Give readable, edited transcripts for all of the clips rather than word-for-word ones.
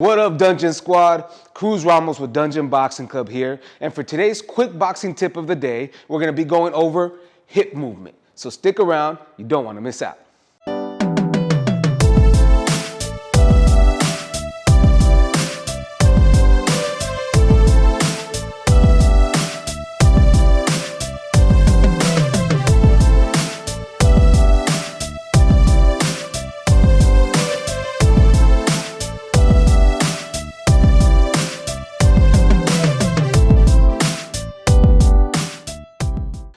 What up, Dungeon Squad? Cruz Ramos with Dungeon Boxing Club here. And for today's quick boxing tip of the day, we're going to be going over hip movement. So stick around, you don't want to miss out.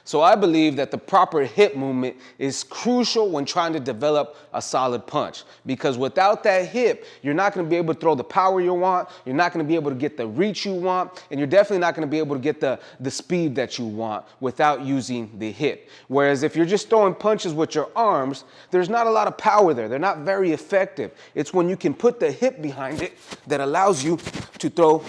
So I believe that the proper hip movement is crucial when trying to develop a solid punch, because without that hip, you're not going to be able to throw the power you want, you're not going to be able to get the reach you want, and you're definitely not going to be able to get the speed that you want without using the hip. Whereas if you're just throwing punches with your arms, there's not a lot of power there. They're not very effective. It's when you can put the hip behind it that allows you to throw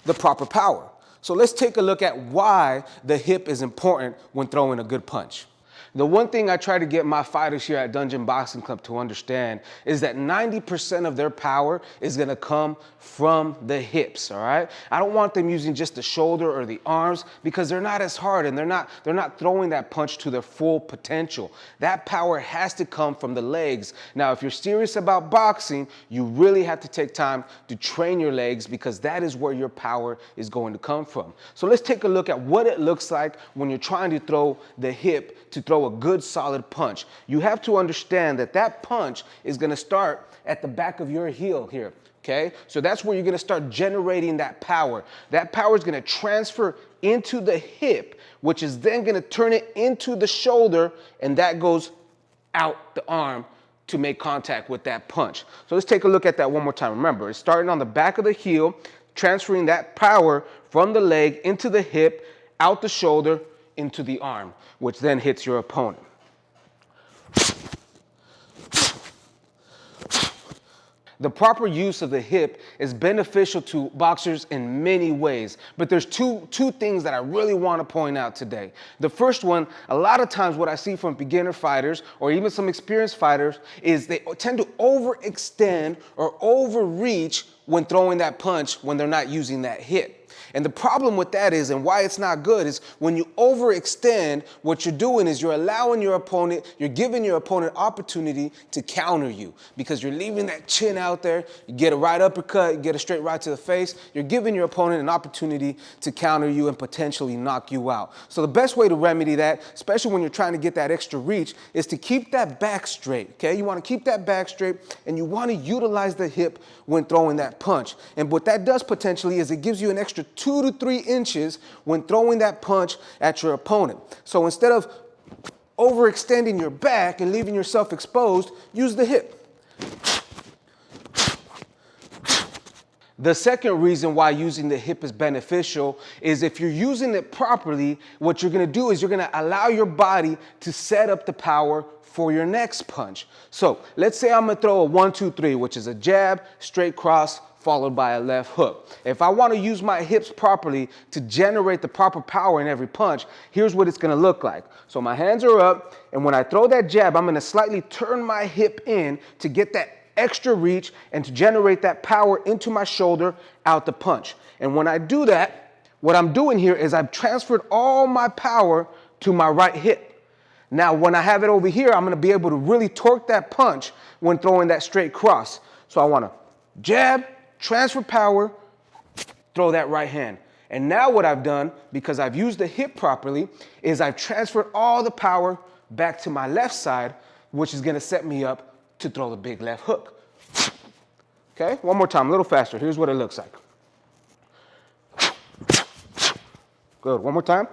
the proper power. So let's take a look at why the hip is important when throwing a good punch. The one thing I try to get my fighters here at Dungeon Boxing Club to understand is that 90% of their power is going to come from the hips, all right? I don't want them using just the shoulder or the arms because they're not as hard and they're not throwing that punch to their full potential. That power has to come from the legs. Now, if you're serious about boxing, you really have to take time to train your legs because that is where your power is going to come from. So let's take a look at what it looks like when you're trying to throw the hip to throw a good solid punch. You have to understand that that punch is going to start at the back of your heel here, okay? So that's where you're going to start generating that power. That power is going to transfer into the hip, which is then going to turn it into the shoulder, and that goes out the arm to make contact with that punch. So let's take a look at that one more time. Remember, it's starting on the back of the heel, transferring that power from the leg into the hip, out the shoulder, into the arm, which then hits your opponent. The proper use of the hip is beneficial to boxers in many ways, but there's two things that I really want to point out today. The first one, a lot of times what I see from beginner fighters or even some experienced fighters is they tend to overextend or overreach when throwing that punch when they're not using that hip. And the problem with that is, and why it's not good, is when you overextend, what you're doing is you're allowing your opponent, you're giving your opponent opportunity to counter you because you're leaving that chin out there. You get a right uppercut, you get a straight right to the face. You're giving your opponent an opportunity to counter you and potentially knock you out. So the best way to remedy that, especially when you're trying to get that extra reach, is to keep that back straight, okay? You want to keep that back straight and you want to utilize the hip when throwing that punch. And what that does potentially is it gives you an extra 2 to 3 inches when throwing that punch at your opponent. So instead of overextending your back and leaving yourself exposed, use the hip. The second reason why using the hip is beneficial is if you're using it properly, what you're going to do is you're going to allow your body to set up the power for your next punch. So let's say I'm going to throw a 1-2-3, which is a jab, straight cross, followed by a left hook. If I want to use my hips properly to generate the proper power in every punch, here's what it's going to look like. So my hands are up, and when I throw that jab, I'm going to slightly turn my hip in to get that extra reach and to generate that power into my shoulder out the punch. And when I do that, what I'm doing here is I've transferred all my power to my right hip. Now, when I have it over here, I'm going to be able to really torque that punch when throwing that straight cross. So I want to jab, transfer power, throw that right hand. And now what I've done, because I've used the hip properly, is I've transferred all the power back to my left side, which is going to set me up to throw the big left hook. Okay, one more time, a little faster. Here's what it looks like. Good, one more time.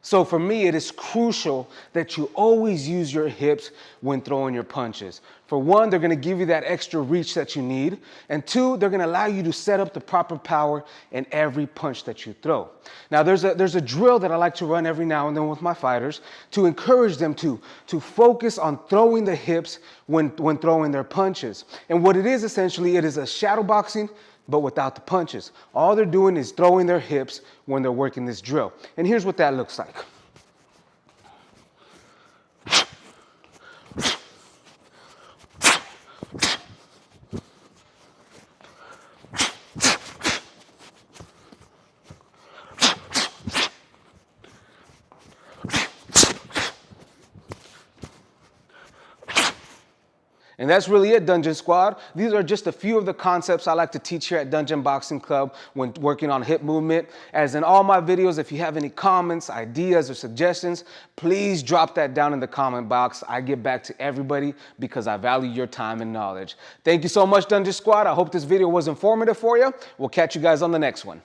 So for me, it is crucial that you always use your hips when throwing your punches. For one, they're going to give you that extra reach that you need. And two, they're going to allow you to set up the proper power in every punch that you throw. Now, there's a drill that I like to run every now and then with my fighters to encourage them to focus on throwing the hips when throwing their punches. And what it is essentially, it is a shadow boxing, but without the punches. All they're doing is throwing their hips when they're working this drill. And here's what that looks like. And that's really it, Dungeon Squad. These are just a few of the concepts I like to teach here at Dungeon Boxing Club when working on hip movement. As in all my videos, if you have any comments, ideas, or suggestions, please drop that down in the comment box. I get back to everybody because I value your time and knowledge. Thank you so much, Dungeon Squad. I hope this video was informative for you. We'll catch you guys on the next one.